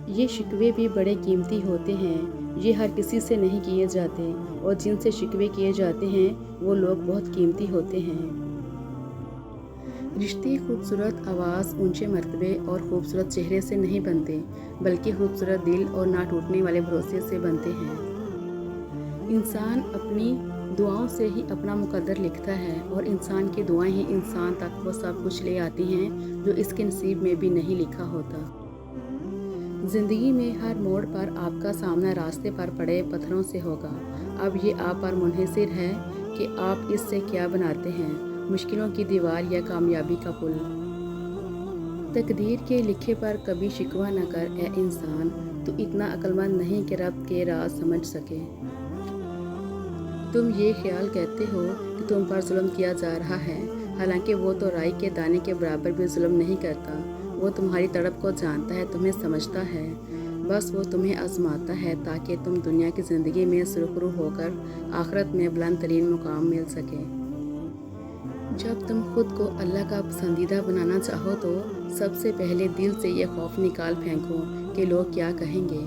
یہ شکوے بھی بڑے قیمتی ہوتے ہیں، یہ ہر کسی سے نہیں کیے جاتے، اور جن سے شکوے کیے جاتے ہیں وہ لوگ بہت قیمتی ہوتے ہیں۔ رشتے خوبصورت آواز، اونچے مرتبے اور خوبصورت چہرے سے نہیں بنتے، بلکہ خوبصورت دل اور نہ ٹوٹنے والے بھروسے سے بنتے ہیں۔ انسان اپنی دعاؤں سے ہی اپنا مقدر لکھتا ہے، اور انسان کی دعائیں ہی انسان تک وہ سب کچھ لے آتی ہیں جو اس کے نصیب میں بھی نہیں لکھا ہوتا۔ زندگی میں ہر موڑ پر آپ کا سامنا راستے پر پڑے پتھروں سے ہوگا۔ اب یہ آپ پر منحصر ہے کہ آپ اس سے کیا بناتے ہیں، مشکلوں کی دیوار یا کامیابی کا پل۔ تقدیر کے لکھے پر کبھی شکوہ نہ کر اے انسان، تو اتنا عقلمند نہیں کہ رب کے راز سمجھ سکے۔ تم یہ خیال کرتے ہو کہ تم پر ظلم کیا جا رہا ہے، حالانکہ وہ تو رائی کے دانے کے برابر بھی ظلم نہیں کرتا۔ وہ تمہاری تڑپ کو جانتا ہے، تمہیں سمجھتا ہے، بس وہ تمہیں آزماتا ہے تاکہ تم دنیا کی زندگی میں سرخرو ہو کر آخرت میں بلند ترین مقام مل سکے۔ جب تم خود کو اللہ کا پسندیدہ بنانا چاہو تو سب سے پہلے دل سے یہ خوف نکال پھینکو کہ لوگ کیا کہیں گے۔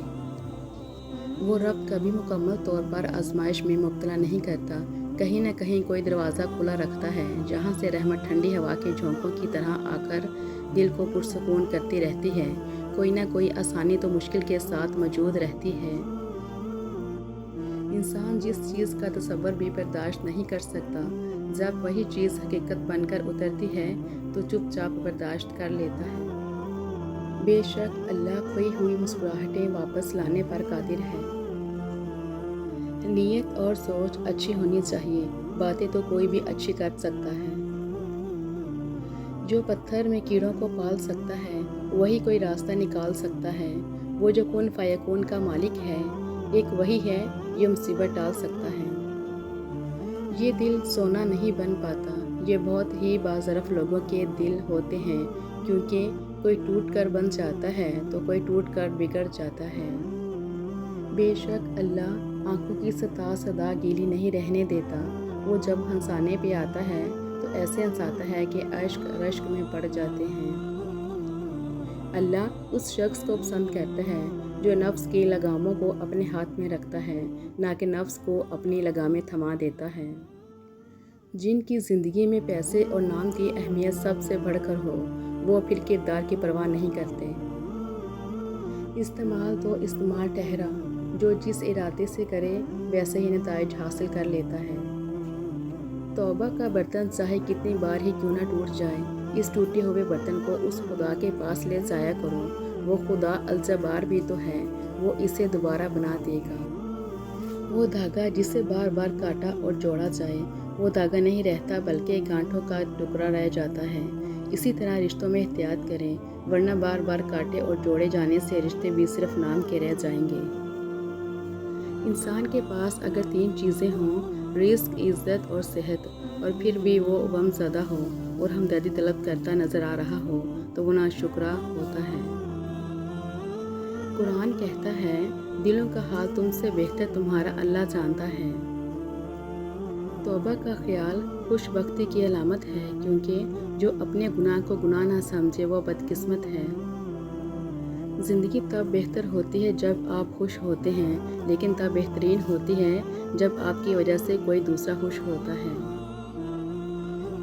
وہ رب کبھی مکمل طور پر آزمائش میں مبتلا نہیں کرتا، کہیں نہ کہیں کوئی دروازہ کھلا رکھتا ہے جہاں سے رحمت ٹھنڈی ہوا کے جھونکوں کی طرح آ کر دل کو پرسکون کرتی رہتی ہے۔ کوئی نہ کوئی آسانی تو مشکل کے ساتھ موجود رہتی ہے۔ انسان جس چیز کا تصور بھی برداشت نہیں کر سکتا، جب وہی چیز حقیقت بن کر اترتی ہے تو چپ چاپ برداشت کر لیتا ہے۔ بے شک اللہ کھوئی ہوئی مسکراہٹیں واپس لانے پر قادر ہے۔ نیت اور سوچ اچھی ہونی چاہیے، باتیں تو کوئی بھی اچھی کر سکتا ہے۔ جو پتھر میں کیڑوں کو پال سکتا ہے وہی کوئی راستہ نکال سکتا ہے۔ وہ جو کن فیکون کا مالک ہے، ایک وہی ہے جو مصیبت ٹال سکتا ہے۔ یہ دل سونا نہیں بن پاتا، یہ بہت ہی باظرف لوگوں کے دل ہوتے ہیں، کیونکہ کوئی ٹوٹ کر بن جاتا ہے تو کوئی ٹوٹ کر بگڑ جاتا ہے۔ بے شک اللہ آنکھوں کی صدا گیلی نہیں رہنے دیتا، وہ جب ہنسانے پہ آتا ہے تو ایسے ہنساتا ہے کہ اشک رشک میں پڑ جاتے ہیں۔ اللہ اس شخص کو پسند کرتا ہے جو نفس کی لگاموں کو اپنے ہاتھ میں رکھتا ہے، نہ کہ نفس کو اپنی لگامیں تھما دیتا ہے۔ جن کی زندگی میں پیسے اور نام کی اہمیت سب سے بڑھ کر ہو، وہ پھر کردار کی پرواہ نہیں کرتے۔ استعمال تو استعمال ٹھہرا، جو جس ارادے سے کرے ویسے ہی نتائج حاصل کر لیتا ہے۔ توبہ کا برتن چاہے کتنی بار ہی کیوں نہ ٹوٹ جائے، اس ٹوٹے ہوئے برتن کو اس خدا کے پاس لے جایا کرو۔ وہ خدا الجبار بھی تو ہے، وہ اسے دوبارہ بنا دے گا۔ وہ دھاگا جسے بار بار کاٹا اور جوڑا جائے، وہ دھاگا نہیں رہتا بلکہ گانٹھوں کا ٹکڑا رہ جاتا ہے۔ اسی طرح رشتوں میں احتیاط کریں، ورنہ بار بار کاٹے اور جوڑے جانے سے رشتے بھی صرف نام کے رہ جائیں گے۔ انسان کے پاس اگر 3 چیزیں ہوں، رزق، عزت اور صحت، اور پھر بھی وہ غم زدہ ہو اور ہمدردی طلب کرتا نظر آ رہا ہو تو وہ ناشکرا ہوتا ہے۔ قرآن کہتا ہے، دلوں کا حال تم سے بہتر تمہارا اللہ جانتا ہے۔ توبہ کا خیال خوش بختی کی علامت ہے، کیونکہ جو اپنے گناہ کو گناہ نہ سمجھے وہ بدقسمت ہے۔ زندگی تب بہتر ہوتی ہے جب آپ خوش ہوتے ہیں، لیکن تب بہترین ہوتی ہے جب آپ کی وجہ سے کوئی دوسرا خوش ہوتا ہے۔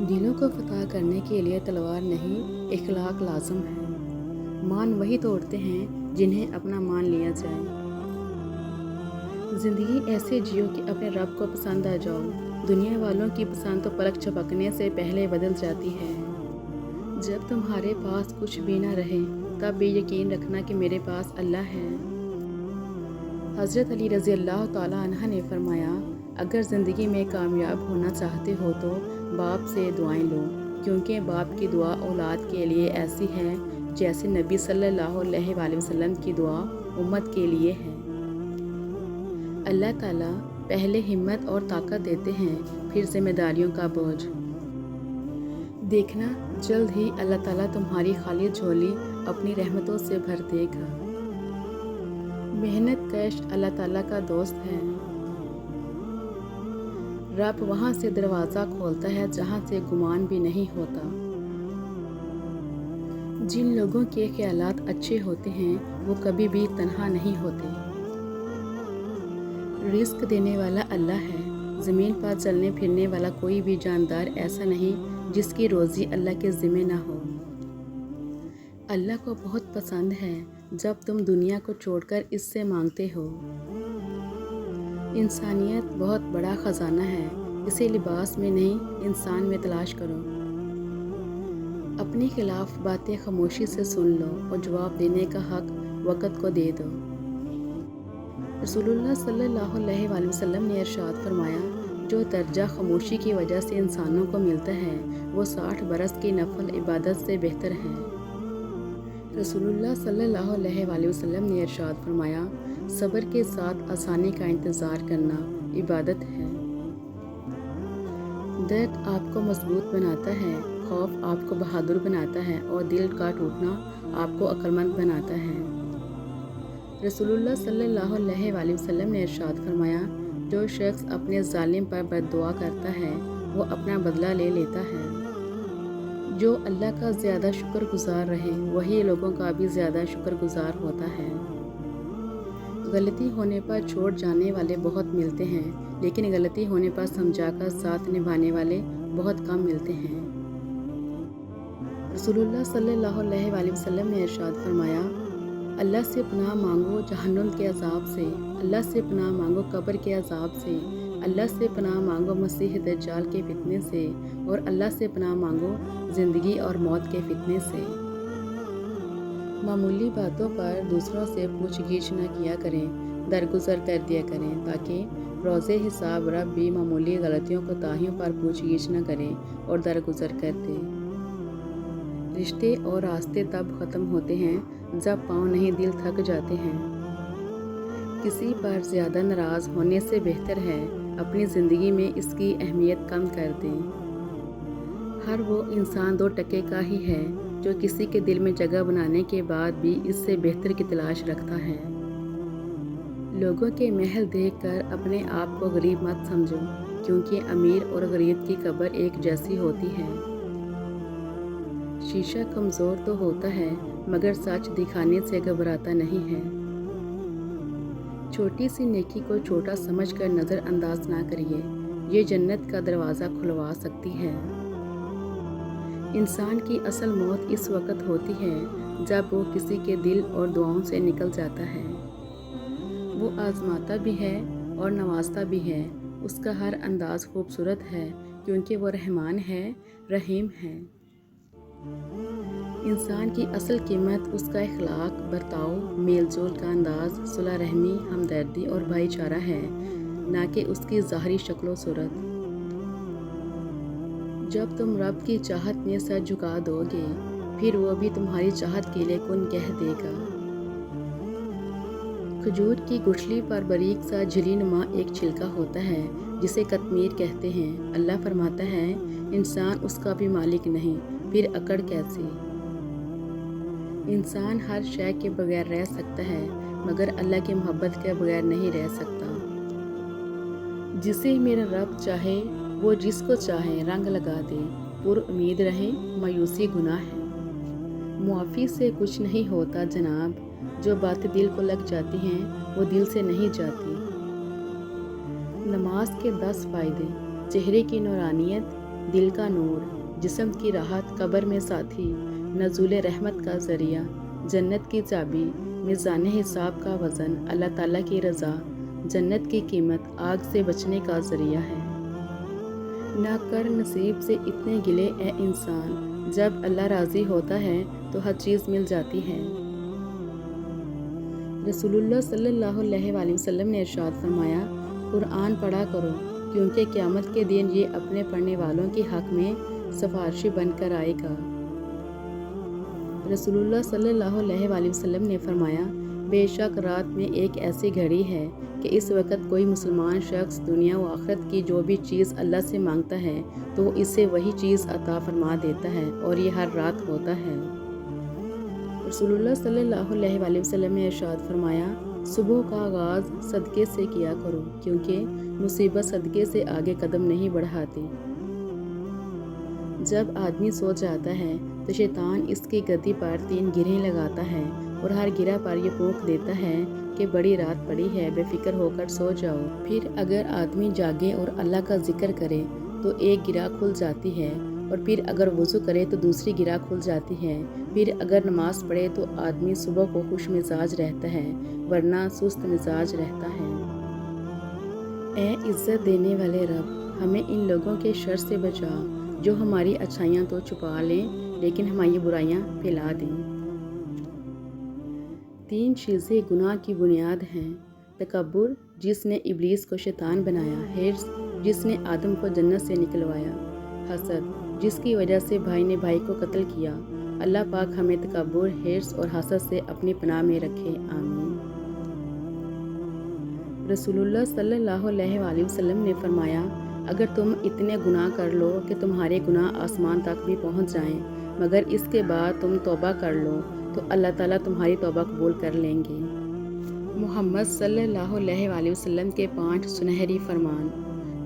دلوں کو فتح کرنے کے لیے تلوار نہیں، اخلاق لازم ہے۔ مان وہی توڑتے ہیں جنہیں اپنا مان لیا جائے۔ زندگی ایسے جیو کہ اپنے رب کو پسند آ جاؤ۔ دنیا والوں کی پسند تو پلک جھپکنے سے پہلے بدل جاتی ہے۔ جب تمہارے پاس کچھ بھی نہ رہے تب بھی یقین رکھنا کہ میرے پاس اللہ ہے۔ حضرت علی رضی اللہ تعالیٰ عنہ نے فرمایا، اگر زندگی میں کامیاب ہونا چاہتے ہو تو باپ سے دعائیں لو، کیونکہ باپ کی دعا اولاد کے لیے ایسی ہے جیسے نبی صلی اللہ علیہ وآلہ وسلم کی دعا امت کے لیے ہے۔ اللہ تعالیٰ پہلے ہمت اور طاقت دیتے ہیں، پھر ذمہ داریوں کا بوجھ۔ دیکھنا جلد ہی اللہ تعالیٰ تمہاری خالی جھولی اپنی رحمتوں سے بھر دے گا۔ محنت کش اللہ تعالیٰ کا دوست ہے۔ رب وہاں سے دروازہ کھولتا ہے جہاں سے گمان بھی نہیں ہوتا۔ جن لوگوں کے خیالات اچھے ہوتے ہیں وہ کبھی بھی تنہا نہیں ہوتے۔ رزق دینے والا اللہ ہے۔ زمین پر چلنے پھرنے والا کوئی بھی جاندار ایسا نہیں جس کی روزی اللہ کے ذمہ نہ ہو۔ اللہ کو بہت پسند ہے جب تم دنیا کو چھوڑ کر اس سے مانگتے ہو۔ انسانیت بہت بڑا خزانہ ہے، اسے لباس میں نہیں انسان میں تلاش کرو۔ اپنی خلاف باتیں خاموشی سے سن لو اور جواب دینے کا حق وقت کو دے دو۔ رسول اللہ صلی اللہ علیہ وآلہ وسلم نے ارشاد فرمایا، جو درجہ خاموشی کی وجہ سے انسانوں کو ملتا ہے وہ 60 برس کی نفل عبادت سے بہتر ہے۔ رسول اللہ صلی اللہ علیہ وآلہ وسلم نے ارشاد فرمایا، صبر کے ساتھ آسانی کا انتظار کرنا عبادت ہے۔ درد آپ کو مضبوط بناتا ہے، خوف آپ کو بہادر بناتا ہے اور دل کا ٹوٹنا آپ کو عقلمند بناتا ہے۔ رسول اللہ صلی اللہ علیہ وآلہ وسلم نے ارشاد فرمایا، جو شخص اپنے ظالم پر بد دعا کرتا ہے وہ اپنا بدلہ لے لیتا ہے۔ جو اللہ کا زیادہ شکر گزار رہے وہی لوگوں کا بھی زیادہ شکر گزار ہوتا ہے۔ غلطی ہونے پر چھوڑ جانے والے بہت ملتے ہیں، لیکن غلطی ہونے پر سمجھا کر ساتھ نبھانے والے بہت کم ملتے ہیں۔ رسول اللہ صلی اللہ علیہ وآلہ وسلم نے ارشاد فرمایا، اللہ سے پناہ مانگو جہنم کے عذاب سے، اللہ سے پناہ مانگو قبر کے عذاب سے، اللہ سے پناہ مانگو مسیح دجال کے فتنے سے، اور اللہ سے پناہ مانگو زندگی اور موت کے فتنے سے۔ معمولی باتوں پر دوسروں سے پوچھ گچھ نہ کیا کریں، درگزر کر دیا کریں تاکہ روز حساب رب بھی معمولی غلطیوں کوتاہیوں پر پوچھ گچھ نہ کرے اور درگزر کر دے۔ رشتے اور راستے تب ختم ہوتے ہیں جب پاؤں نہیں دل تھک جاتے ہیں۔ کسی پر زیادہ ناراض ہونے سے بہتر ہے اپنی زندگی میں اس کی اہمیت کم کر دیں۔ ہر وہ انسان 2 ٹکے کا ہی ہے جو کسی کے دل میں جگہ بنانے کے بعد بھی اس سے بہتر کی تلاش رکھتا ہے۔ لوگوں کے محل دیکھ کر اپنے آپ کو غریب مت سمجھو، کیونکہ امیر اور غریب کی قبر ایک جیسی ہوتی ہے۔ شیشہ کمزور تو ہوتا ہے مگر سچ دکھانے سے گھبراتا نہیں ہے۔ چھوٹی سی نیکی کو چھوٹا سمجھ کر نظر انداز نہ کریے، یہ جنت کا دروازہ کھلوا سکتی ہے۔ انسان کی اصل موت اس وقت ہوتی ہے جب وہ کسی کے دل اور دعاؤں سے نکل جاتا ہے۔ وہ آزماتا بھی ہے اور نوازتا بھی ہے، اس کا ہر انداز خوبصورت ہے کیونکہ وہ رحمان ہے، رحیم ہے۔ انسان کی اصل قیمت اس کا اخلاق، برتاؤ، میل جول کا انداز، صلح رحمی، ہمدردی اور بھائی چارہ ہے، نہ کہ اس کی ظاہری شکل و صورت۔ جب تم رب کی چاہت میں سر جھکا دو گے پھر وہ بھی تمہاری چاہت کے لیے کن کہہ دے گا۔ کھجور کی گٹھلی پر باریک سا جھلی نما ایک چھلکا ہوتا ہے جسے قطمیر کہتے ہیں۔ اللہ فرماتا ہے، انسان اس کا بھی مالک نہیں، پھر اکڑ کیسی؟ انسان ہر شے کے بغیر رہ سکتا ہے مگر اللہ کی محبت کے بغیر نہیں رہ سکتا۔ جسے میرا رب چاہے وہ جس کو چاہے رنگ لگا دے، پر امید رہے مایوسی گناہ ہے۔ معافی سے کچھ نہیں ہوتا جناب، جو باتیں دل کو لگ جاتی ہیں وہ دل سے نہیں جاتی۔ نماز کے 10 فائدے: چہرے کی نورانیت، دل کا نور، جسم کی راحت، قبر میں ساتھی، نزول رحمت کا ذریعہ، جنت کی چابی، میزان حساب کا وزن، اللہ تعالیٰ کی رضا، جنت کی قیمت، آگ سے بچنے کا ذریعہ ہے۔ نہ کر نصیب سے اتنے گلے اے انسان، جب اللہ راضی ہوتا ہے تو ہر چیز مل جاتی ہے۔ رسول اللہ صلی اللہ علیہ وآلہ وسلم نے ارشاد فرمایا، قرآن پڑھا کرو کیونکہ قیامت کے دن یہ اپنے پڑھنے والوں کے حق میں سفارشی بن کر آئے گا۔ رسول اللہ صلی اللہ علیہ وآلہ وسلم نے فرمایا، بے شک رات میں ایک ایسی گھڑی ہے کہ اس وقت کوئی مسلمان شخص دنیا و آخرت کی جو بھی چیز اللہ سے مانگتا ہے تو وہ اسے وہی چیز عطا فرما دیتا ہے، اور یہ ہر رات ہوتا ہے۔ رسول اللہ صلی اللہ علیہ وآلہ وسلم نے ارشاد فرمایا، صبح کا آغاز صدقے سے کیا کرو کیونکہ مصیبت صدقے سے آگے قدم نہیں بڑھاتی۔ جب آدمی سو جاتا ہے تو شیطان اس کی گدی پر 3 گرہیں لگاتا ہے اور ہر گرہ پر یہ پھونک دیتا ہے کہ بڑی رات پڑی ہے، بے فکر ہو کر سو جاؤ۔ پھر اگر آدمی جاگے اور اللہ کا ذکر کرے تو ایک گرہ کھل جاتی ہے، اور پھر اگر وضو کرے تو دوسری گرہ کھل جاتی ہے۔ پھر اگر نماز پڑھے تو آدمی صبح کو خوش مزاج رہتا ہے، ورنہ سست مزاج رہتا ہے۔ اے عزت دینے والے رب، ہمیں ان لوگوں کے شر سے بچا جو ہماری اچھائیاں تو چھپا لیں لیکن ہماری برائیاں پھیلا دیں۔ 3 چیزیں گناہ کی بنیاد ہیں: تکبر، جس نے ابلیس کو شیطان بنایا، حرص، جس نے آدم کو جنت سے نکلوایا، حسد، جس کی وجہ سے بھائی نے بھائی کو قتل کیا۔ اللہ پاک ہمیں تکبر، حرص اور حسد سے اپنی پناہ میں رکھے، آمین۔ رسول اللہ صلی اللہ علیہ وآلہ وسلم نے فرمایا، اگر تم اتنے گناہ کر لو کہ تمہارے گناہ آسمان تک بھی پہنچ جائیں، مگر اس کے بعد تم توبہ کر لو تو اللہ تعالیٰ تمہاری توبہ قبول کر لیں گے۔ محمد صلی اللہ علیہ وآلہ وسلم کے 5 سنہری فرمان: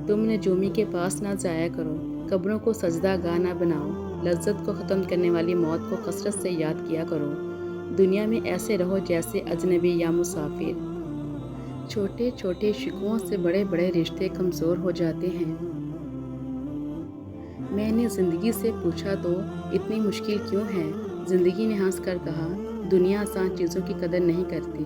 تم نجومی کے پاس نہ جایا کرو، قبروں کو سجدہ گاہ نہ بناؤ، لذت کو ختم کرنے والی موت کو کثرت سے یاد کیا کرو، دنیا میں ایسے رہو جیسے اجنبی یا مسافر۔ چھوٹے چھوٹے شکووں سے بڑے بڑے رشتے کمزور ہو جاتے ہیں۔ میں نے زندگی سے پوچھا تو اتنی مشکل کیوں ہے؟ زندگی نے ہنس کر کہا، دنیا آسان چیزوں کی قدر نہیں کرتی۔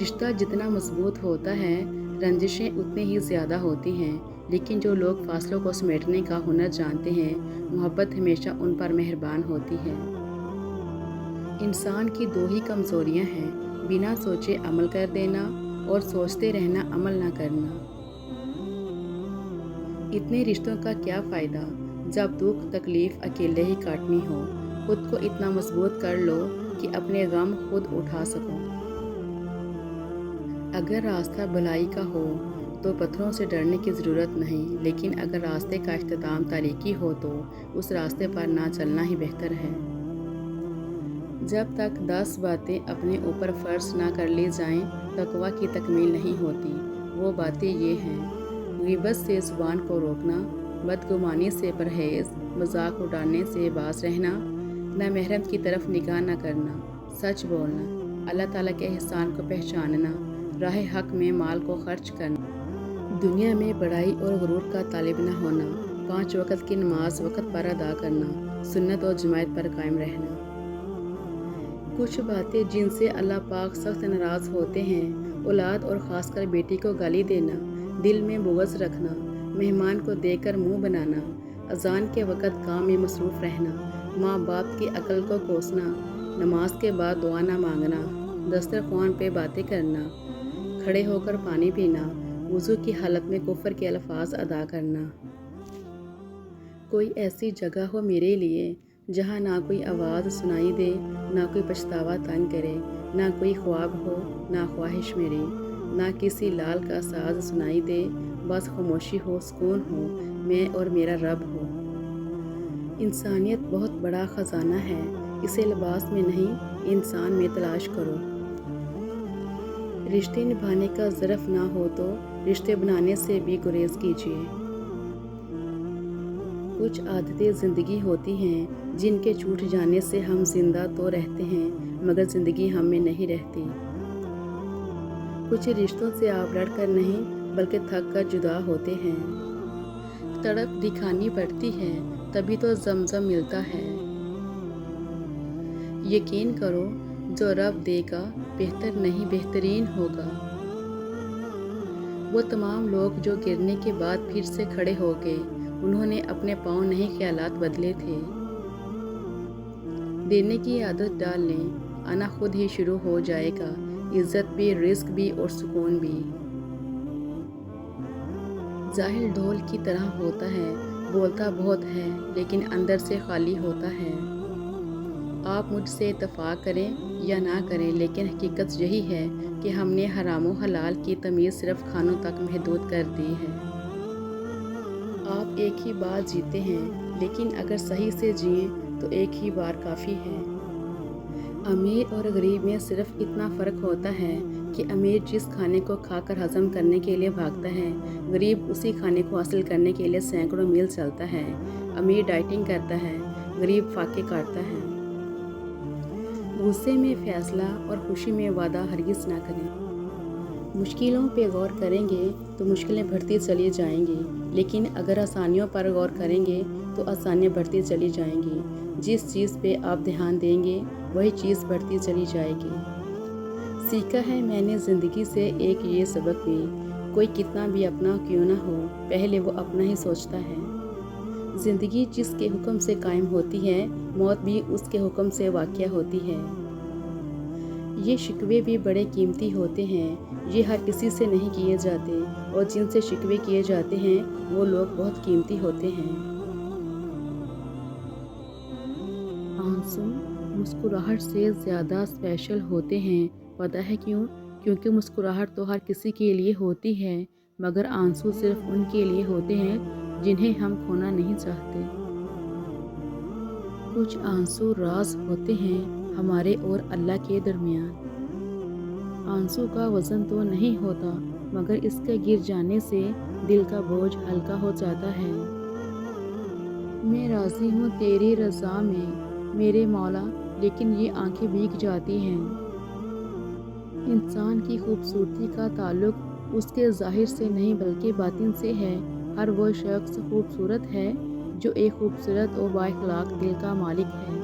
رشتہ جتنا مضبوط ہوتا ہے، رنجشیں اتنی ہی زیادہ ہوتی ہیں، لیکن جو لوگ فاصلوں کو سمیٹنے کا ہنر جانتے ہیں، محبت ہمیشہ ان پر مہربان ہوتی ہے۔ انسان کی 2 ہی کمزوریاں ہیں: بنا سوچے عمل کر دینا اور سوچتے رہنا عمل نہ کرنا۔ اتنے رشتوں کا کیا فائدہ جب دکھ تکلیف اکیلے ہی کاٹنی ہو؟ خود کو اتنا مضبوط کر لو کہ اپنے غم خود اٹھا سکو۔ اگر راستہ بھلائی کا ہو تو پتھروں سے ڈرنے کی ضرورت نہیں، لیکن اگر راستے کا اختتام تاریکی ہو تو اس راستے پر نہ چلنا ہی بہتر ہے۔ جب تک 10 باتیں اپنے اوپر فرض نہ کر لی جائیں، تقویٰ کی تکمیل نہیں ہوتی۔ وہ باتیں یہ ہیں: غیبت سے زبان کو روکنا، بدگمانی سے پرہیز، مذاق اڑانے سے باز رہنا، نامحرم کی طرف نگاہ نہ کرنا، سچ بولنا، اللہ تعالیٰ کے احسان کو پہچاننا، راہ حق میں مال کو خرچ کرنا، دنیا میں بڑائی اور غرور کا طالب نہ ہونا، 5 وقت کی نماز وقت پر ادا کرنا، سنت اور جماعت پر قائم رہنا۔ کچھ باتیں جن سے اللہ پاک سخت ناراض ہوتے ہیں: اولاد اور خاص کر بیٹی کو گالی دینا، دل میں بغض رکھنا، مہمان کو دیکھ کر منہ بنانا، اذان کے وقت کام میں مصروف رہنا، ماں باپ کی عقل کو کوسنا، نماز کے بعد دعا نہ مانگنا، دسترخوان پہ باتیں کرنا، کھڑے ہو کر پانی پینا، وضو کی حالت میں کفر کے الفاظ ادا کرنا۔ کوئی ایسی جگہ ہو میرے لیے جہاں نہ کوئی آواز سنائی دے، نہ کوئی پچھتاوا تنگ کرے، نہ کوئی خواب ہو، نہ خواہش میری، نہ کسی لال کا ساز سنائی دے، بس خاموشی ہو، سکون ہو، میں اور میرا رب ہو۔ انسانیت بہت بڑا خزانہ ہے، اسے لباس میں نہیں، انسان میں تلاش کرو۔ رشتے نبھانے کا ظرف نہ ہو تو رشتے بنانے سے بھی گریز کیجیے۔ کچھ عادتیں زندگی ہوتی ہیں جن کے چھوٹ جانے سے ہم زندہ تو رہتے ہیں مگر زندگی ہم میں نہیں رہتی۔ کچھ رشتوں سے آپ لڑ کر نہیں بلکہ تھک کر جدا ہوتے ہیں۔ تڑپ دکھانی پڑتی ہے تبھی تو زمزم ملتا ہے۔ یقین کرو جو رب دے گا بہتر نہیں بہترین ہوگا۔ وہ تمام لوگ جو گرنے کے بعد پھر سے کھڑے ہو گئے، انہوں نے اپنے پاؤں نہیں خیالات بدلے تھے۔ دینے کی عادت ڈال لیں، آنا خود ہی شروع ہو جائے گا، عزت بھی، رزق بھی اور سکون بھی۔ ظاہر ڈھول کی طرح ہوتا ہے، بولتا بہت ہے لیکن اندر سے خالی ہوتا ہے۔ آپ مجھ سے اتفاق کریں یا نہ کریں لیکن حقیقت یہی ہے کہ ہم نے حرام و حلال کی تمیز صرف کھانوں تک محدود کر دی ہے۔ آپ ایک ہی بار جیتے ہیں لیکن اگر صحیح سے جئیں تو ایک ہی بار کافی ہے۔ امیر اور غریب میں صرف اتنا فرق ہوتا ہے کہ امیر جس کھانے کو کھا کر ہضم کرنے کے لیے بھاگتا ہے، غریب اسی کھانے کو حاصل کرنے کے لیے سینکڑوں میل چلتا ہے۔ امیر ڈائٹنگ کرتا ہے، غریب فاقے کاٹتا ہے۔ غصے میں فیصلہ اور خوشی میں وعدہ ہرگز نہ کریں۔ مشکلوں پہ غور کریں گے تو مشکلیں بڑھتی چلی جائیں گی، لیکن اگر آسانیوں پر غور کریں گے تو آسانیاں بڑھتی چلی جائیں گی۔ جس چیز پہ آپ دھیان دیں گے وہی چیز بڑھتی چلی جائے گی۔ سیکھا ہے میں نے زندگی سے ایک یہ سبق بھی، کوئی کتنا بھی اپنا کیوں نہ ہو، پہلے وہ اپنا ہی سوچتا ہے۔ زندگی جس کے حکم سے قائم ہوتی ہے، موت بھی اس کے حکم سے واقع ہوتی ہے۔ یہ شکوے بھی بڑے قیمتی ہوتے ہیں، یہ ہر کسی سے نہیں کیے جاتے، اور جن سے شکوے کیے جاتے ہیں وہ لوگ بہت قیمتی ہوتے ہیں۔ آنسو مسکراہٹ سے زیادہ اسپیشل ہوتے ہیں، پتہ ہے کیوں؟ کیونکہ مسکراہٹ تو ہر کسی کے لیے ہوتی ہے، مگر آنسو صرف ان کے لیے ہوتے ہیں جنہیں ہم کھونا نہیں چاہتے۔ کچھ آنسو راز ہوتے ہیں ہمارے اور اللہ کے درمیان۔ آنسو کا وزن تو نہیں ہوتا، مگر اس کے گر جانے سے دل کا بوجھ ہلکا ہو جاتا ہے۔ میں راضی ہوں تیری رضا میں میرے مولا، لیکن یہ آنکھیں بھیگ جاتی ہیں۔ انسان کی خوبصورتی کا تعلق اس کے ظاہر سے نہیں بلکہ باطن سے ہے۔ ہر وہ شخص خوبصورت ہے جو ایک خوبصورت اور بااخلاق دل کا مالک ہے۔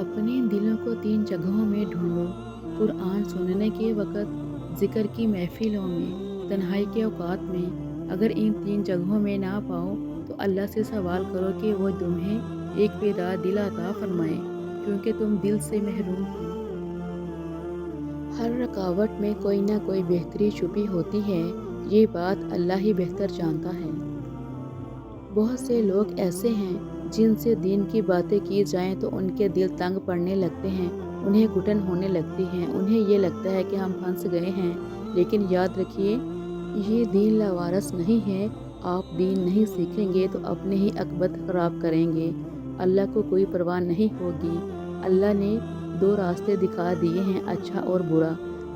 اپنے دلوں کو 3 جگہوں میں ڈھونڈو، قرآن سننے کے وقت، ذکر کی محفلوں میں، تنہائی کے اوقات میں۔ اگر ان 3 جگہوں میں نہ پاؤ تو اللہ سے سوال کرو کہ وہ تمہیں ایک بیدار دل عطا فرمائے، کیونکہ تم دل سے محروم ہو۔ ہر رکاوٹ میں کوئی نہ کوئی بہتری چھپی ہوتی ہے، یہ بات اللہ ہی بہتر جانتا ہے۔ بہت سے لوگ ایسے ہیں جن سے دین کی باتیں کی جائیں تو ان کے دل تنگ پڑنے لگتے ہیں، انہیں گھٹن ہونے لگتی ہے، انہیں یہ لگتا ہے کہ ہم پھنس گئے ہیں۔ لیکن یاد رکھیے، یہ دین لاوارث نہیں ہے۔ آپ دین نہیں سیکھیں گے تو اپنے ہی عاقبت خراب کریں گے۔ اللہ کو کوئی پرواہ نہیں ہوگی۔ اللہ نے 2 راستے دکھا دیے ہیں، اچھا اور برا،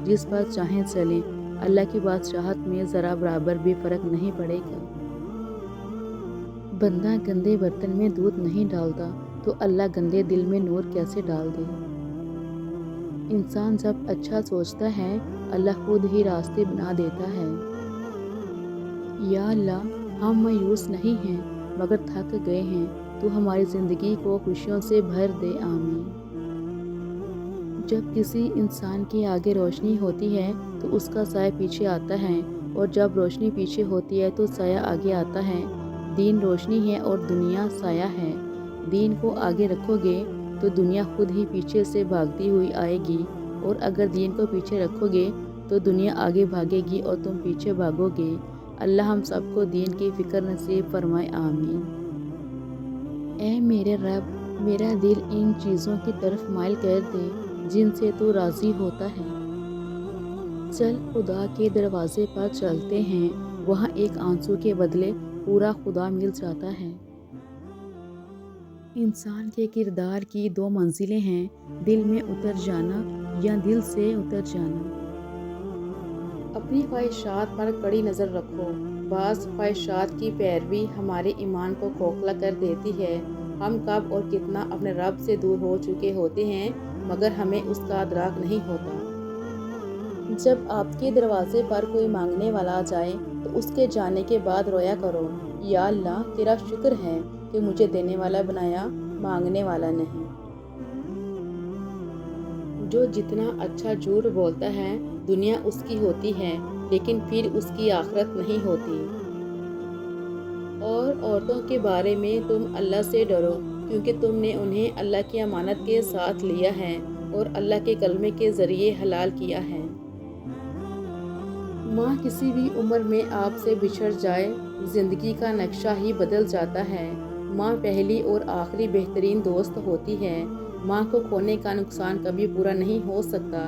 جس پر چاہیں چلیں۔ اللہ کی بادشاہت میں ذرا برابر بھی فرق نہیں پڑے گا۔ بندہ گندے برتن میں دودھ نہیں ڈالتا تو اللہ گندے دل میں نور کیسے ڈال دے؟ انسان جب اچھا سوچتا ہے، اللہ خود ہی راستے بنا دیتا ہے۔ یا اللہ، ہم مایوس نہیں ہیں مگر تھک گئے ہیں، تو ہماری زندگی کو خوشیوں سے بھر دے، آمین۔ جب کسی انسان کے آگے روشنی ہوتی ہے تو اس کا سایہ پیچھے آتا ہے، اور جب روشنی پیچھے ہوتی ہے تو سایہ آگے آتا ہے۔ دین روشنی ہے اور دنیا سایہ ہے۔ دین کو آگے رکھو گے تو دنیا خود ہی پیچھے سے بھاگتی ہوئی آئے گی، اور اگر دین کو پیچھے رکھو گے تو دنیا آگے بھاگے گی اور تم پیچھے بھاگو گے۔ اللہ ہم سب کو دین کی فکر نصیب فرمائے، آمین۔ اے میرے رب، میرا دل ان چیزوں کی طرف مائل کر دے جن سے تو راضی ہوتا ہے۔ چل خدا کے دروازے پر چلتے ہیں، وہاں ایک آنسو کے بدلے پورا خدا مل جاتا ہے۔ انسان کے کردار کی 2 منزلیں ہیں، دل میں اتر جانا یا دل سے اتر جانا۔ اپنی خواہشات پر کڑی نظر رکھو۔ بعض خواہشات کی پیروی ہمارے ایمان کو کھوکھلا کر دیتی ہے۔ ہم کب اور کتنا اپنے رب سے دور ہو چکے ہوتے ہیں، مگر ہمیں اس کا ادراک نہیں ہوتا۔ جب آپ کے دروازے پر کوئی مانگنے والا آ جائے تو اس کے جانے کے بعد رویا کرو، یا اللہ، تیرا شکر ہے کہ مجھے دینے والا بنایا، مانگنے والا نہیں۔ جو جتنا اچھا جھوٹ بولتا ہے، دنیا اس کی ہوتی ہے، لیکن پھر اس کی آخرت نہیں ہوتی۔ اور عورتوں کے بارے میں تم اللہ سے ڈرو، کیونکہ تم نے انہیں اللہ کی امانت کے ساتھ لیا ہے اور اللہ کے کلمے کے ذریعے حلال کیا ہے۔ ماں کسی بھی عمر میں آپ سے بچھڑ جائے، زندگی کا نقشہ ہی بدل جاتا ہے۔ ماں پہلی اور آخری بہترین دوست ہوتی ہے۔ ماں کو کھونے کا نقصان کبھی پورا نہیں ہو سکتا،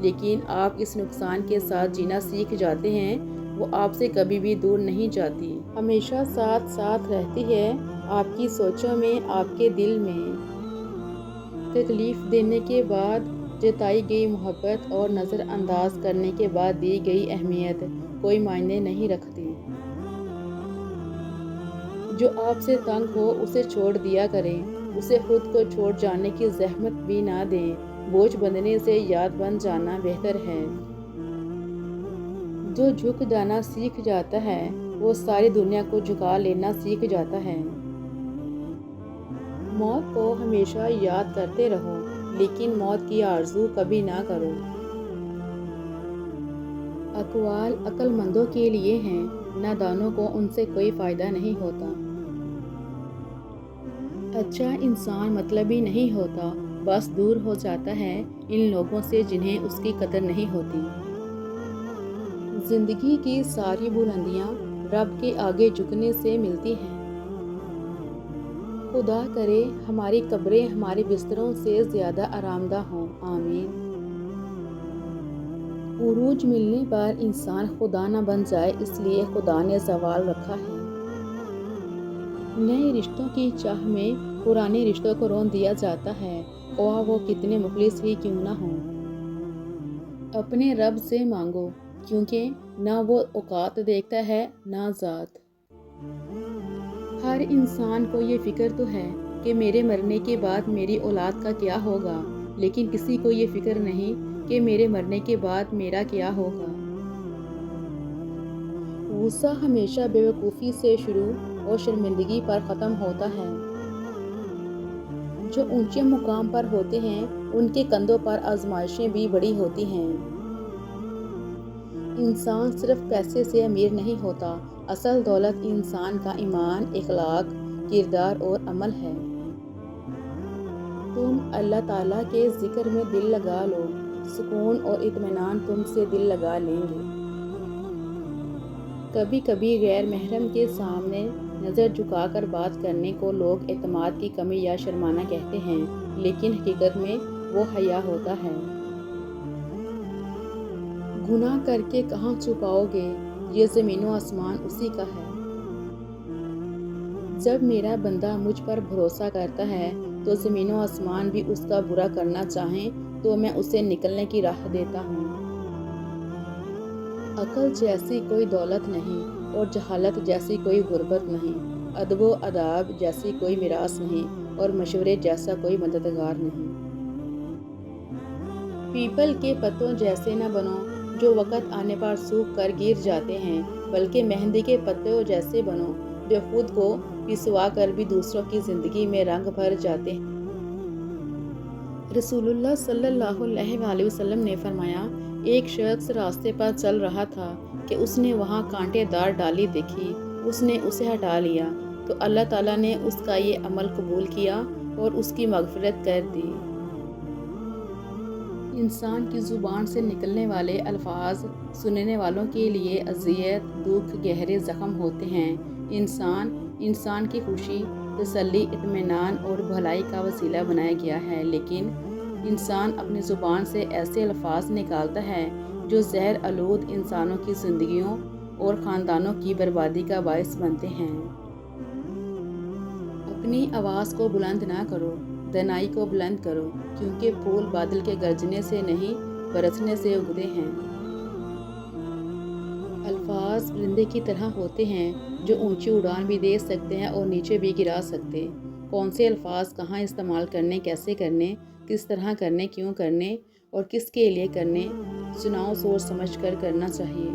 لیکن آپ اس نقصان کے ساتھ جینا سیکھ جاتے ہیں۔ وہ آپ سے کبھی بھی دور نہیں جاتی، ہمیشہ ساتھ ساتھ رہتی ہے، آپ کی سوچوں میں، آپ کے دل میں۔ تکلیف دینے کے بعد جتائی گئی محبت اور نظر انداز کرنے کے بعد دی گئی اہمیت کوئی معنی نہیں رکھتی۔ جو آپ سے تنگ ہو اسے چھوڑ دیا کریں، اسے خود کو چھوڑ جانے کی زحمت بھی نہ دیں، بوجھ بندھنے سے یاد بن جانا بہتر ہے۔ جو جھک جانا سیکھ جاتا ہے وہ ساری دنیا کو جھکا لینا سیکھ جاتا ہے۔ موت کو ہمیشہ یاد کرتے رہو لیکن موت کی آرزو کبھی نہ کرو۔ اقوال عقل مندوں کے لیے ہیں، نادانوں کو ان سے کوئی فائدہ نہیں ہوتا۔ اچھا انسان مطلبی نہیں ہوتا، بس دور ہو جاتا ہے ان لوگوں سے جنہیں اس کی قدر نہیں ہوتی۔ زندگی کی ساری بلندیاں رب کے آگے جھکنے سے ملتی ہیں۔ خدا کرے ہماری قبریں ہمارے بستروں سے زیادہ آرام دہ ہوں، آمین۔ عروج ملنے پر انسان خدا نہ بن جائے اس لیے خدا نے زوال رکھا ہے۔ نئے رشتوں کی چاہ میں پرانے رشتوں کو رون دیا جاتا ہے، خواہ وہ کتنے مخلص ہی کیوں نہ ہوں۔ اپنے رب سے مانگو کیونکہ نہ وہ اوقات دیکھتا ہے نہ ذات۔ ہر انسان کو یہ فکر تو ہے کہ میرے مرنے کے بعد میری اولاد کا کیا ہوگا، لیکن کسی کو یہ فکر نہیں کہ میرے مرنے کے بعد میرا کیا ہوگا۔ غصہ ہمیشہ بے وقوفی سے شروع اور شرمندگی پر ختم ہوتا ہے۔ جو اونچے مقام پر ہوتے ہیں ان کے کندھوں پر آزمائشیں بھی بڑی ہوتی ہیں۔ انسان صرف پیسے سے امیر نہیں ہوتا، اصل دولت انسان کا ایمان، اخلاق، کردار اور عمل ہے۔ تم اللہ تعالیٰ کے ذکر میں دل لگا لو، سکون اور اطمینان تم سے دل لگا لیں گے۔ کبھی کبھی غیر محرم کے سامنے نظر جھکا کر بات کرنے کو لوگ اعتماد کی کمی یا شرمانہ کہتے ہیں، لیکن حقیقت میں وہ حیا ہوتا ہے۔ گناہ کر کے کہاں چھپاؤ گے، یہ زمین و آسمان اسی کا ہے۔ جب میرا بندہ مجھ پر بھروسہ کرتا ہے تو زمین و آسمان بھی اس کا برا کرنا چاہیں تو میں اسے نکلنے کی راہ دیتا ہوں۔ عقل جیسی کوئی دولت نہیں اور جہالت جیسی کوئی غربت نہیں، ادب و آداب جیسی کوئی میراث نہیں اور مشورے جیسا کوئی مددگار نہیں۔ پیپل کے پتوں جیسے نہ بنو جو وقت آنے پر سوکھ کر گر جاتے ہیں، بلکہ مہندی کے پتوں جیسے بنو جو خود کو پسوا کر بھی دوسروں کی زندگی میں رنگ بھر جاتے ہیں۔ رسول اللہ صلی اللہ علیہ وآلہ وسلم نے فرمایا، ایک شخص راستے پر چل رہا تھا کہ اس نے وہاں کانٹے دار ڈالی دیکھی، اس نے اسے ہٹا لیا تو اللہ تعالیٰ نے اس کا یہ عمل قبول کیا اور اس کی مغفرت کر دی۔ انسان کی زبان سے نکلنے والے الفاظ سننے والوں کے لیے اذیت، دکھ، گہرے زخم ہوتے ہیں۔ انسان کی خوشی، تسلی، اطمینان اور بھلائی کا وسیلہ بنایا گیا ہے، لیکن انسان اپنی زبان سے ایسے الفاظ نکالتا ہے جو زہر آلود انسانوں کی زندگیوں اور خاندانوں کی بربادی کا باعث بنتے ہیں۔ اپنی آواز کو بلند نہ کرو، دانائی کو بلند کرو، کیونکہ پھول بادل کے گرجنے سے نہیں برسنے سے اگتے ہیں۔ الفاظ پرندے کی طرح ہوتے ہیں جو اونچی اڑان بھی دے سکتے ہیں اور نیچے بھی گرا سکتے۔ کون سے الفاظ کہاں استعمال کرنے، کیسے کرنے، کس طرح کرنے، کیوں کرنے اور کس کے لیے کرنے، چناؤ سوچ سمجھ کر کرنا چاہیے۔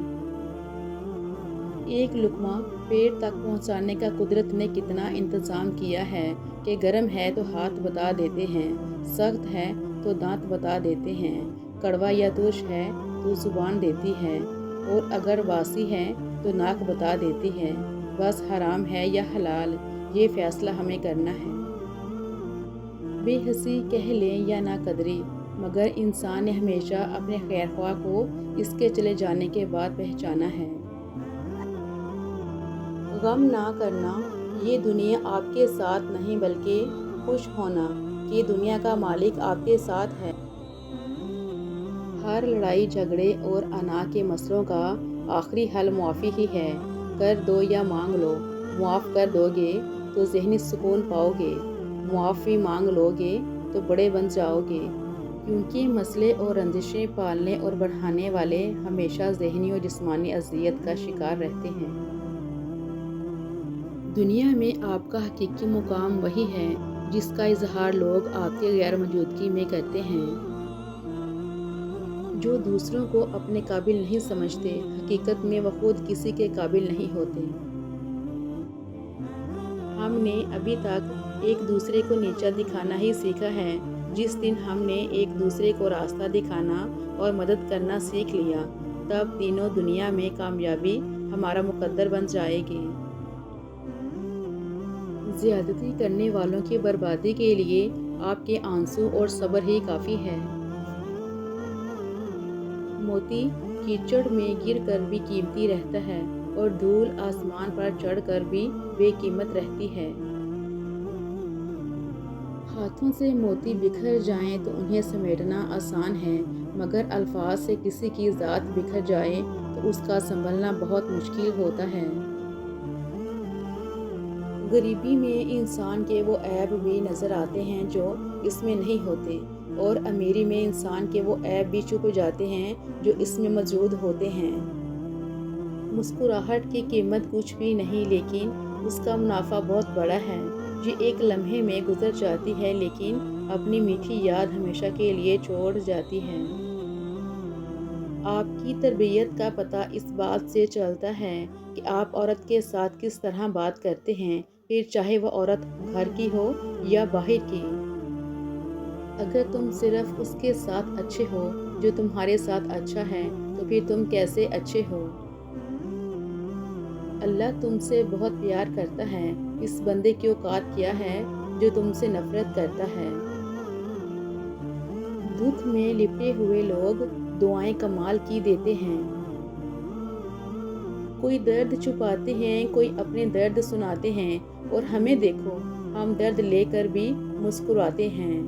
ایک لقمہ پیٹ تک پہنچانے کا قدرت نے کتنا انتظام کیا ہے کہ گرم ہے تو ہاتھ بتا دیتے ہیں، سخت ہے تو دانت بتا دیتے ہیں، کڑوا یا ترش ہے تو زبان دیتی ہے اور اگر باسی ہے تو ناک بتا دیتی ہے۔ بس حرام ہے یا حلال یہ فیصلہ ہمیں کرنا ہے۔ بے حسی کہہ لیں یا نا قدری، مگر انسان نے ہمیشہ اپنے خیرخواہ کو اس کے چلے جانے کے بعد پہچانا ہے۔ غم نہ کرنا، یہ دنیا آپ کے ساتھ نہیں بلکہ خوش ہونا کہ دنیا کا مالک آپ کے ساتھ ہے۔ ہر لڑائی جھگڑے اور انا کے مسئلوں کا آخری حل معافی ہی ہے۔ کر دو یا مانگ لو، معاف کر دو گے تو ذہنی سکون پاؤ گے، معافی مانگ لو گے تو بڑے بن جاؤ گے، کیونکہ مسئلے اور رنجشیں پالنے اور بڑھانے والے ہمیشہ ذہنی اور جسمانی اذیت کا شکار رہتے ہیں۔ دنیا میں آپ کا حقیقی مقام وہی ہے جس کا اظہار لوگ آپ کی غیر موجودگی میں کرتے ہیں۔ جو دوسروں کو اپنے قابل نہیں سمجھتے، حقیقت میں وہ خود کسی کے قابل نہیں ہوتے۔ ہم نے ابھی تک ایک دوسرے کو نیچا دکھانا ہی سیکھا ہے۔ جس دن ہم نے ایک دوسرے کو راستہ دکھانا اور مدد کرنا سیکھ لیا، تب تینوں دنیا میں کامیابی ہمارا مقدر بن جائے گی۔ زیادتی کرنے والوں کی بربادی کے لیے آپ کے آنسو اور صبر ہی کافی ہے۔ موتی کیچڑ میں گر کر بھی قیمتی رہتا ہے اور دھول آسمان پر چڑھ کر بھی بے قیمت رہتی ہے۔ ہاتھوں سے موتی بکھر جائیں تو انہیں سمیٹنا آسان ہے، مگر الفاظ سے کسی کی ذات بکھر جائے تو اس کا سنبھلنا بہت مشکل ہوتا ہے۔ غریبی میں انسان کے وہ عیب بھی نظر آتے ہیں جو اس میں نہیں ہوتے، اور امیری میں انسان کے وہ عیب بھی چھپ جاتے ہیں جو اس میں موجود ہوتے ہیں۔ مسکراہٹ کی قیمت کچھ بھی نہیں، لیکن اس کا منافع بہت بڑا ہے۔ یہ ایک لمحے میں گزر جاتی ہے، لیکن اپنی میٹھی یاد ہمیشہ کے لیے چھوڑ جاتی ہے۔ آپ کی تربیت کا پتہ اس بات سے چلتا ہے کہ آپ عورت کے ساتھ کس طرح بات کرتے ہیں، پھر چاہے وہ عورت گھر کی ہو یا باہر کی۔ اگر تم صرف اس کے ساتھ اچھے ہو جو تمہارے ساتھ اچھا ہے، تو پھر تم کیسے اچھے ہو؟ اللہ تم سے بہت پیار کرتا ہے، اس بندے کی اوقات کیا ہے جو تم سے نفرت کرتا ہے؟ دکھ میں لپٹے ہوئے لوگ دعائیں کمال کی دیتے ہیں۔ کوئی درد چھپاتے ہیں، کوئی اپنے درد سناتے ہیں، اور ہمیں دیکھو، ہم درد لے کر بھی مسکراتے ہیں۔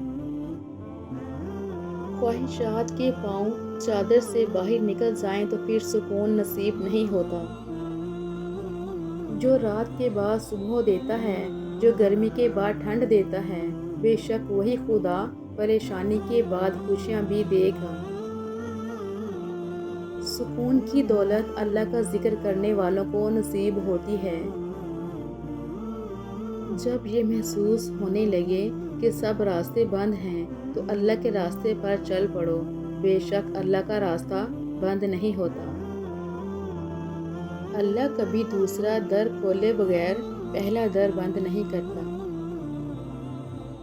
خواہشات کے پاؤں چادر سے باہر نکل جائیں تو پھر سکون نصیب نہیں ہوتا۔ جو رات کے بعد صبح دیتا ہے، جو گرمی کے بعد ٹھنڈ دیتا ہے، بے شک وہی خدا پریشانی کے بعد خوشیاں بھی دے گا۔ سکون کی دولت اللہ کا ذکر کرنے والوں کو نصیب ہوتی ہے۔ جب یہ محسوس ہونے لگے کہ سب راستے بند ہیں، تو اللہ کے راستے پر چل پڑو، بے شک اللہ کا راستہ بند نہیں ہوتا۔ اللہ کبھی دوسرا در کھولے بغیر پہلا در بند نہیں کرتا۔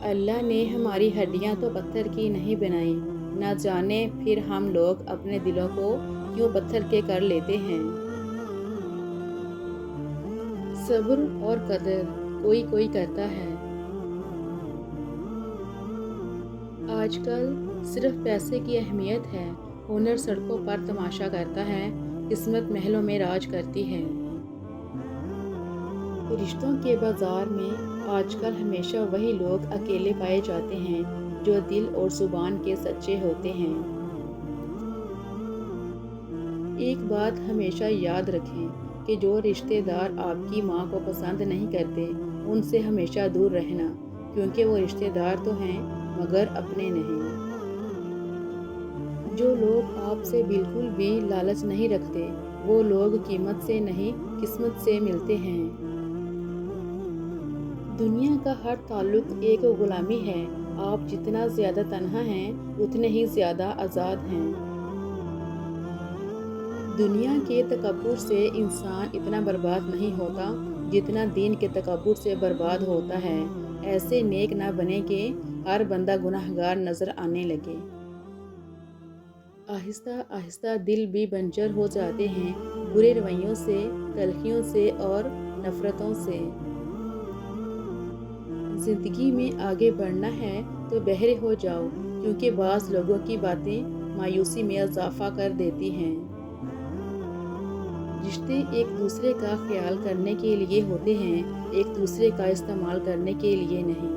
اللہ نے ہماری ہڈیاں تو پتھر کی نہیں بنائی، نہ جانے پھر ہم لوگ اپنے دلوں کو کیوں پتھر کے کر لیتے ہیں۔ صبر اور قدر کوئی کوئی کرتا ہے۔ آج کل صرف پیسے کی اہمیت ہے، ہنر سڑکوں پر تماشا کرتا ہے، قسمت محلوں میں راج کرتی ہے۔ رشتوں کے بازار میں آج کل ہمیشہ وہی لوگ اکیلے پائے جاتے ہیں جو دل اور زبان کے سچے ہوتے ہیں۔ ایک بات ہمیشہ یاد رکھیں کہ جو رشتہ دار آپ کی ماں کو پسند نہیں کرتے، ان سے ہمیشہ دور رہنا، کیونکہ وہ رشتہ دار تو ہیں مگر اپنے نہیں۔ جو لوگ آپ سے بالکل بھی لالچ نہیں رکھتے، وہ لوگ قیمت سے نہیں قسمت سے ملتے ہیں۔ دنیا کا ہر تعلق ایک غلامی ہے، آپ جتنا زیادہ تنہا ہیں اتنے ہی زیادہ آزاد ہیں۔ دنیا کے تکبر سے انسان اتنا برباد نہیں ہوتا جتنا دین کے تکبر سے برباد ہوتا ہے۔ ایسے نیک نہ بنے کہ ہر بندہ گناہگار نظر آنے لگے۔ آہستہ آہستہ دل بھی بنجر ہو جاتے ہیں، برے رویوں سے، تلخیوں سے اور نفرتوں سے۔ زندگی میں آگے بڑھنا ہے تو بہرے ہو جاؤ، کیونکہ بعض لوگوں کی باتیں مایوسی میں اضافہ کر دیتی ہیں۔ رشتے ایک دوسرے کا خیال کرنے کے لیے ہوتے ہیں، ایک دوسرے کا استعمال کرنے کے لیے نہیں۔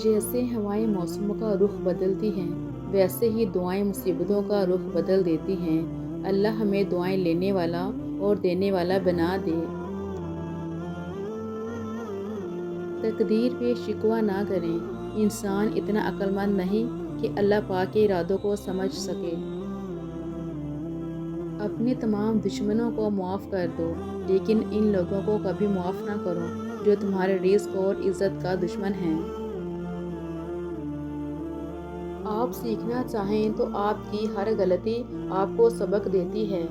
جیسے ہوائیں موسموں کا رخ بدلتی ہیں، ویسے ہی دعائیں مصیبتوں کا رخ بدل دیتی ہیں۔ اللہ ہمیں دعائیں لینے والا اور دینے والا بنا دے۔ تقدیر پہ شکوہ نہ کریں، انسان اتنا عقل مند نہیں کہ اللہ پاک کے ارادوں کو سمجھ سکے۔ اپنے تمام دشمنوں کو معاف کر دو، لیکن ان لوگوں کو کبھی معاف نہ کرو جو تمہارے رزق اور عزت کا دشمن ہیں۔ آپ سیکھنا چاہیں تو آپ کی ہر غلطی آپ کو سبق دیتی ہے۔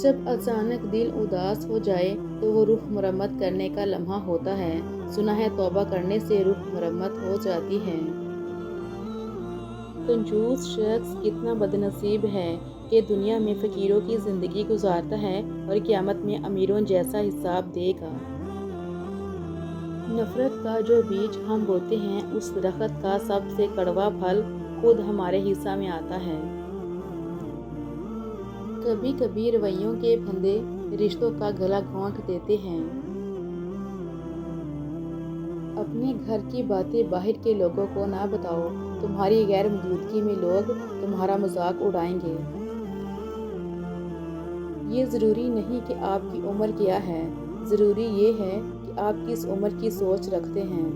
جب اچانک دل اداس ہو جائے تو وہ روح مرمت کرنے کا لمحہ ہوتا ہے۔ سنا ہے توبہ کرنے سے روح مرمت ہو جاتی ہے۔ کنجوس شخص کتنا بد نصیب ہے کہ دنیا میں فقیروں کی زندگی گزارتا ہے اور قیامت میں امیروں جیسا حساب دے گا۔ نفرت کا جو بیج ہم بوتے ہیں، اس درخت کا سب سے کڑوا پھل خود ہمارے حصہ میں آتا ہے۔ کبھی کبھی رویوں کے پھندے رشتوں کا گلا گھونٹ دیتے ہیں۔ اپنے گھر کی باتیں باہر کے لوگوں کو نہ بتاؤ، تمہاری غیر موجودگی میں لوگ تمہارا مذاق اڑائیں گے۔ یہ ضروری نہیں کہ آپ کی عمر کیا ہے، ضروری یہ ہے کہ آپ کس عمر کی سوچ رکھتے ہیں۔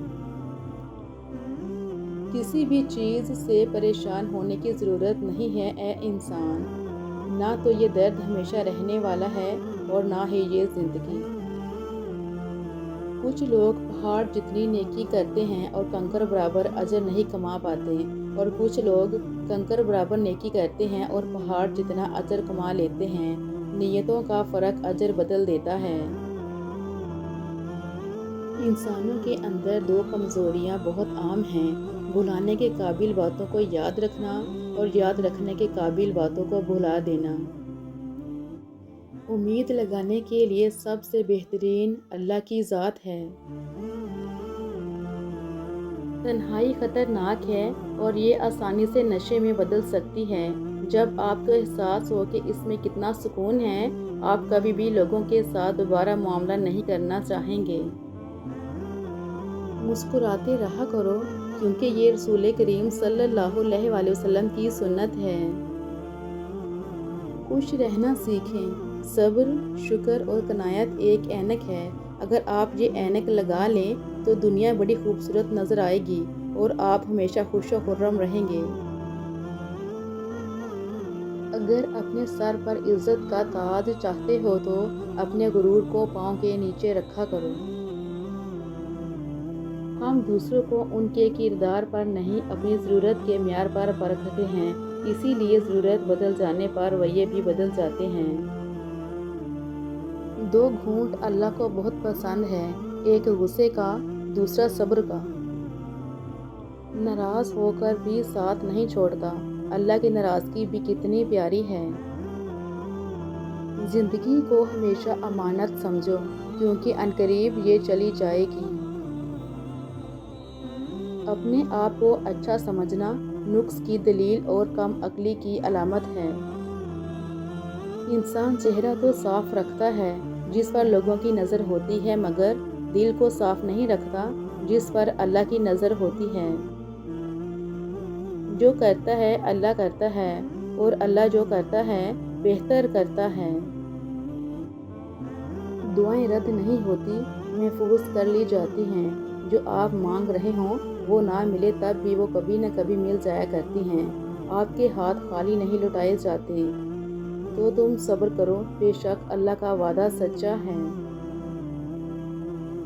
کسی بھی چیز سے پریشان ہونے کی ضرورت نہیں ہے اے انسان، نہ تو یہ درد ہمیشہ رہنے والا ہے اور نہ ہی یہ زندگی۔ کچھ لوگ پہاڑ جتنی نیکی کرتے ہیں اور کنکر برابر اجر نہیں کما پاتے، اور کچھ لوگ کنکر برابر نیکی کرتے ہیں اور پہاڑ جتنا اجر کما لیتے ہیں۔ نیتوں کا فرق اجر بدل دیتا ہے۔ انسانوں کے اندر دو کمزوریاں بہت عام ہیں، بھلانے کے قابل باتوں کو یاد رکھنا اور یاد رکھنے کے قابل باتوں کو بھلا دینا۔ امید لگانے کے لیے سب سے بہترین اللہ کی ذات ہے۔ تنہائی خطرناک ہے اور یہ آسانی سے نشے میں بدل سکتی ہے۔ جب آپ کو احساس ہو کہ اس میں کتنا سکون ہے، آپ کبھی بھی لوگوں کے ساتھ دوبارہ معاملہ نہیں کرنا چاہیں گے۔ مسکراتے رہا کرو، کیونکہ یہ رسول کریم صلی اللہ علیہ وآلہ وسلم کی سنت ہے۔ خوش رہنا سیکھیں۔ صبر، شکر اور قناعت ایک اینک ہے۔ اگر آپ یہ اینک لگا لیں تو دنیا بڑی خوبصورت نظر آئے گی اور آپ ہمیشہ خوش و خرم رہیں گے۔ اگر اپنے سر پر عزت کا تاج چاہتے ہو تو اپنے غرور کو پاؤں کے نیچے رکھا کرو۔ ہم دوسروں کو ان کے کردار پر نہیں، اپنی ضرورت کے معیار پر پرکھتے ہیں، اسی لیے ضرورت بدل جانے پر رویے بھی بدل جاتے ہیں۔ دو گھونٹ اللہ کو بہت پسند ہے، ایک غصے کا، دوسرا صبر کا۔ ناراض ہو کر بھی ساتھ نہیں چھوڑتا، اللہ کی ناراضگی بھی کتنی پیاری ہے۔ زندگی کو ہمیشہ امانت سمجھو، کیونکہ عنقریب یہ چلی جائے گی۔ اپنے آپ کو اچھا سمجھنا نقص کی دلیل اور کم عقلی کی علامت ہے۔ انسان چہرہ تو صاف رکھتا ہے جس پر لوگوں کی نظر ہوتی ہے، مگر دل کو صاف نہیں رکھتا جس پر اللہ کی نظر ہوتی ہے۔ جو کرتا ہے اللہ کرتا ہے، اور اللہ جو کرتا ہے بہتر کرتا ہے۔ دعائیں رد نہیں ہوتی، محفوظ کر لی جاتی ہیں۔ جو آپ مانگ رہے ہوں وہ نہ ملے تب بھی وہ کبھی نہ کبھی مل جایا کرتی ہیں۔ آپ کے ہاتھ خالی نہیں لوٹائے جاتے۔ تو تم صبر کرو، بے شک اللہ کا وعدہ سچا ہے۔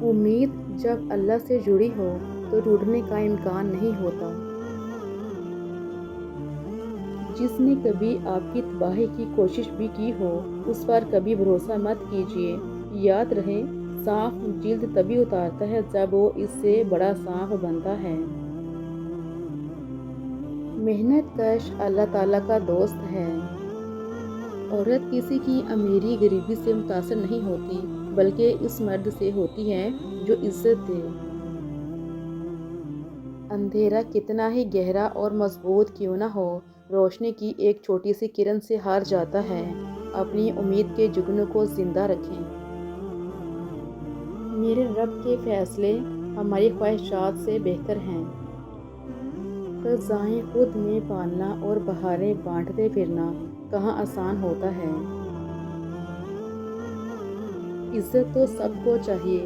امید جب اللہ سے جڑی ہو تو ٹوٹنے کا امکان نہیں ہوتا۔ جس نے کبھی آپ کی تباہی کی کوشش بھی کی ہو، اس پر کبھی بھروسہ مت کیجیے۔ یاد رہے، سانپ جلد تبھی اتارتا ہے جب وہ اس سے بڑا سانپ بنتا ہے۔ محنت کش اللہ تعالیٰ کا دوست ہے۔ عورت کسی کی امیری غریبی سے متاثر نہیں ہوتی، بلکہ اس مرد سے ہوتی ہے جو عزت دے۔ اندھیرا کتنا ہی گہرا اور مضبوط کیوں نہ ہو، روشنی کی ایک چھوٹی سی کرن سے ہار جاتا ہے۔ اپنی امید کے جگنوں کو زندہ رکھیں۔ میرے رب کے فیصلے ہماری خواہشات سے بہتر ہیں۔ خزائیں خود میں پالنا اور بہاریں بانٹتے پھرنا کہاں آسان ہوتا ہے۔ عزت تو سب کو چاہیے،